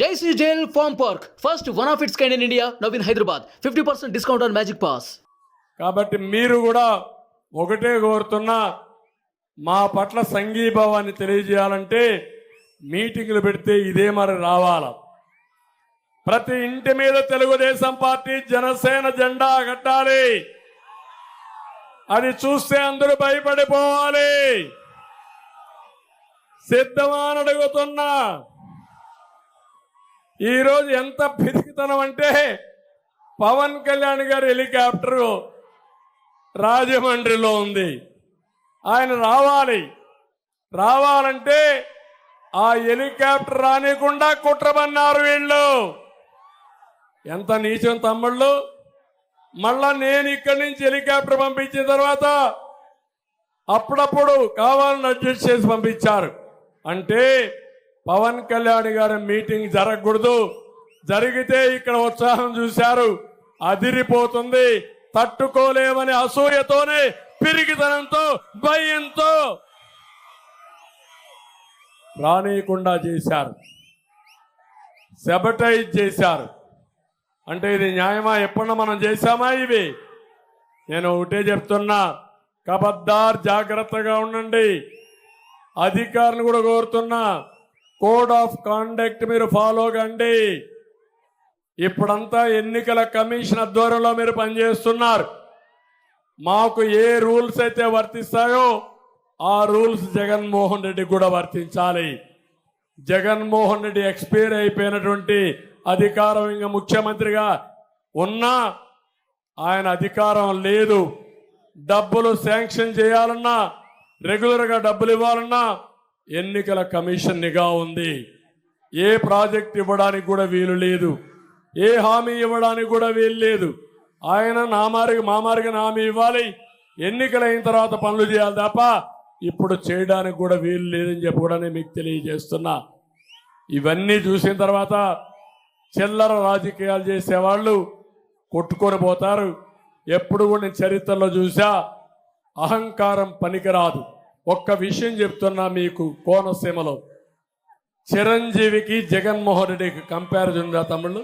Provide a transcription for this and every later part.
Daisy Jail Farm Park, first one of its kind in India, now in Hyderabad. 50% discount on Magic Pass. కాబట్టి మీరు కూడా ఒకటే కోరుతున్నా, మా పట్ల సంఘీభావాన్ని తెలియజేయాలంటే మీటింగులు పెడితే ఇదే మరి రావాల. ప్రతి ఇంటి మీద తెలుగుదేశం పార్టీ జనసేన జెండా కట్టాలి. అది చూస్తే అందరూ భయపడిపోవాలి. సిద్ధమా అని అడుగుతున్నా. ఈరోజు ఎంత పిరికితనం అంటే, పవన్ కళ్యాణ్ గారి హెలికాప్టర్ రాజమండ్రిలో ఉంది. ఆయన రావాలంటే ఆ హెలికాప్టర్ రానికుండా కుట్రబన్నారు వీళ్ళు. ఎంత నీచం తమ్ముళ్ళు. మళ్ళా నేను ఇక్కడి నుంచి హెలికాప్టర్ పంపించిన తర్వాత అప్పుడప్పుడు కావాలని అడ్జస్ట్ చేసి పంపించారు. అంటే పవన్ కళ్యాణ్ గారి మీటింగ్ జరగకూడదు, జరిగితే ఇక్కడ ఉత్సాహం చూశారు, అదిరిపోతుంది, తట్టుకోలేమని అసూయతోనే, పిరిగితనంతో, భయంతో రానీయకుండా చేశారు, సెబటైజ్ చేశారు. అంటే ఇది న్యాయమా? ఎప్పుడన్నా మనం చేశామా ఇవి? నేను ఒకటే చెప్తున్నా, కబద్దార్ జాగ్రత్తగా ఉండండి. అధికారులు కూడా కోరుతున్నా, కోడ్ ఆఫ్ కాండక్ట్ మీరు ఫాలో కండి. ఇప్పుడంతా ఎన్నికల కమిషన్ ఆధ్వర్యంలో మీరు పనిచేస్తున్నారు. మాకు ఏ రూల్స్ అయితే వర్తిస్తాయో ఆ రూల్స్ జగన్మోహన్ రెడ్డి కూడా వర్తించాలి. జగన్మోహన్ రెడ్డి ఎక్స్పైర్ అయిపోయినటువంటి అధికారం ఇంకా ముఖ్యమంత్రిగా ఉన్నా ఆయన అధికారం లేదు. డబ్బులు శాంక్షన్ చేయాలన్నా, రెగ్యులర్గా డబ్బులు ఇవ్వాలన్నా ఎన్నికల కమిషన్ నిఘా ఉంది. ఏ ప్రాజెక్ట్ ఇవ్వడానికి కూడా వీలు లేదు, ఏ హామీ ఇవ్వడానికి కూడా వీలు లేదు. ఆయన మామారికి హామీ ఇవ్వాలి, ఎన్నికలైన తర్వాత పనులు చేయాలి తప్ప ఇప్పుడు చేయడానికి కూడా వీలు లేదని చెప్పి కూడా నేను మీకు తెలియజేస్తున్నా. ఇవన్నీ చూసిన తర్వాత చిల్లర రాజకీయాలు చేసేవాళ్ళు కొట్టుకొని పోతారు. ఎప్పుడు కూడా నేను చరిత్రలో చూసా, అహంకారం పనికిరాదు. ఒక్క విషయం చెప్తున్నా మీకు, కోనసీమలో చిరంజీవికి జగన్మోహన్ రెడ్డికి కంపారిజన్ ఉందా తమ్ముళ్ళు?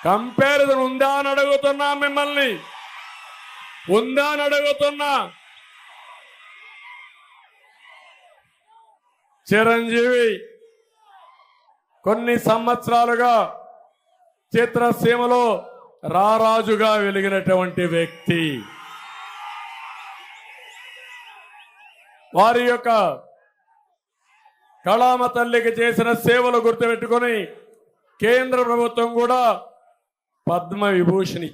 కంపారిజన్ ఉందా అని అడుగుతున్నా మిమ్మల్ని, ఉందా అని అడుగుతున్నా. చిరంజీవి కొన్ని సంవత్సరాలుగా చిత్రసీమలో రారాజుగా వెలిగినటువంటి వ్యక్తి. వారి యొక్క కళామ తల్లికి చేసిన సేవలు గుర్తుపెట్టుకొని కేంద్ర ప్రభుత్వం కూడా పద్మ విభూషణ్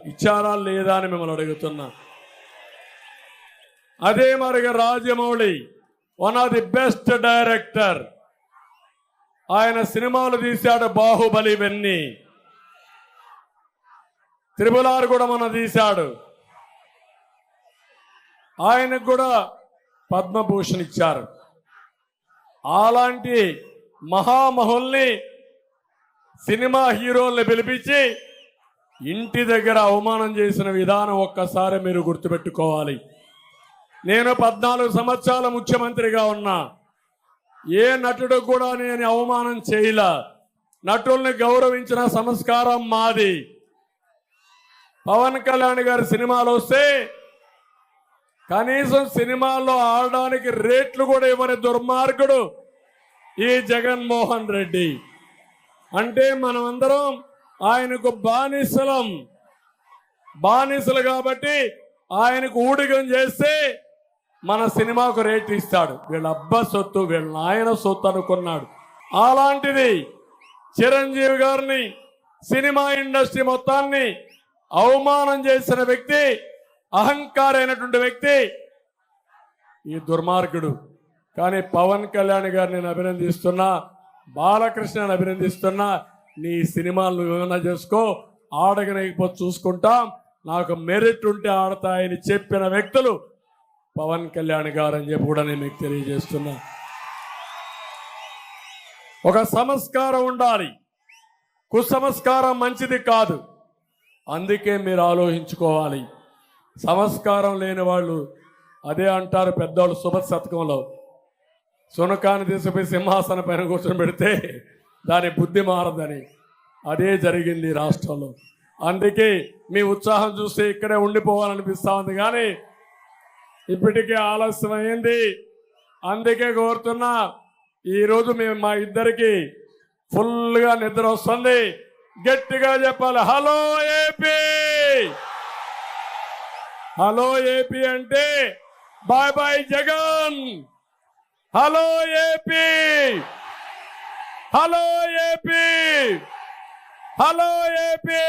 ఇచ్చారా లేదా అని మిమ్మల్ని అడుగుతున్నా. అదే మరిగా Rajamouli, one of the best director. ఆయన సినిమాలు తీశాడు, బాహుబలి, ఇవన్నీ. త్రిపులార్ కూడా మన తీశాడు. ఆయనకు కూడా పద్మభూషణ్ ఇచ్చారు. అలాంటి మహామహుల్ని, సినిమా హీరోల్ని పిలిపించి ఇంటి దగ్గర అవమానం చేసిన విధానం ఒక్కసారి మీరు గుర్తుపెట్టుకోవాలి. నేను 14 సంవత్సరాల ముఖ్యమంత్రిగా ఉన్నా, ఏ నటుడు కూడా నేను అవమానం చేయలా. నటుల్ని గౌరవించిన సంస్కారం మాది. పవన్ కళ్యాణ్ గారి సినిమాలు వస్తే కనీసం సినిమాల్లో ఆడడానికి రేట్లు కూడా ఇవ్వని దుర్మార్గుడు ఈ జగన్మోహన్ రెడ్డి. అంటే మనమందరం ఆయనకు బానిసలు కాబట్టి ఆయనకు ఊడిగం చేస్తే మన సినిమాకు రేట్ ఇస్తాడు. వీళ్ళ అబ్బా సొత్తు, వీళ్ళ నాయన సొత్తు అనుకున్నాడు. అలాంటిది చిరంజీవి గారిని, సినిమా ఇండస్ట్రీ మొత్తాన్ని అవమానం చేసిన వ్యక్తి, అహంకారైనటువంటి వ్యక్తి ఈ దుర్మార్గుడు. కానీ పవన్ కళ్యాణ్ గారిని నేను అభినందిస్తున్నా, బాలకృష్ణని అభినందిస్తున్నా. నీ సినిమాలు ఏమైనా చేసుకో, ఆడగనకపోతే చూసుకుంటాం, నాకు మెరిట్ ఉంటే ఆడతాయని చెప్పిన వ్యక్తులు పవన్ కళ్యాణ్ గారు అని చెప్పి కూడా నేను మీకు తెలియజేస్తున్నా. ఒక సంస్కారం ఉండాలి, కుసంస్కారం మంచిది కాదు. అందుకే మీరు ఆలోచించుకోవాలి. సంస్కారం లేని వాళ్ళు అదే అంటారు పెద్దవాళ్ళు శుభ శతకంలో, సునకాన్ని తీసుకుపోయి సింహాసనం పైన కూర్చొని పెడితే దాని బుద్ధి మారదని. అదే జరిగింది ఈ రాష్ట్రంలో. అందుకే మీ ఉత్సాహం చూస్తే ఇక్కడే ఉండిపోవాలనిపిస్తా ఉంది, కానీ ఇప్పటికే ఆలస్యమైంది. అందుకే కోరుతున్నా, ఈరోజు మేము మా ఇద్దరికి ఫుల్గా నిద్ర వస్తుంది. గట్టిగా చెప్పాలి, హలో ఏపీ. హలో ఏపీ అంటే bye bye Jagan. Hello AP, hello AP, hello AP,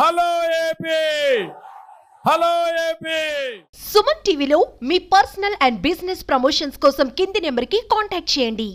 hello AP, hello AP. Suman టీవీలో మీ పర్సనల్ అండ్ బిజినెస్ ప్రమోషన్స్ కోసం కింది నెంబర్కి కాంటాక్ట్ చేయండి.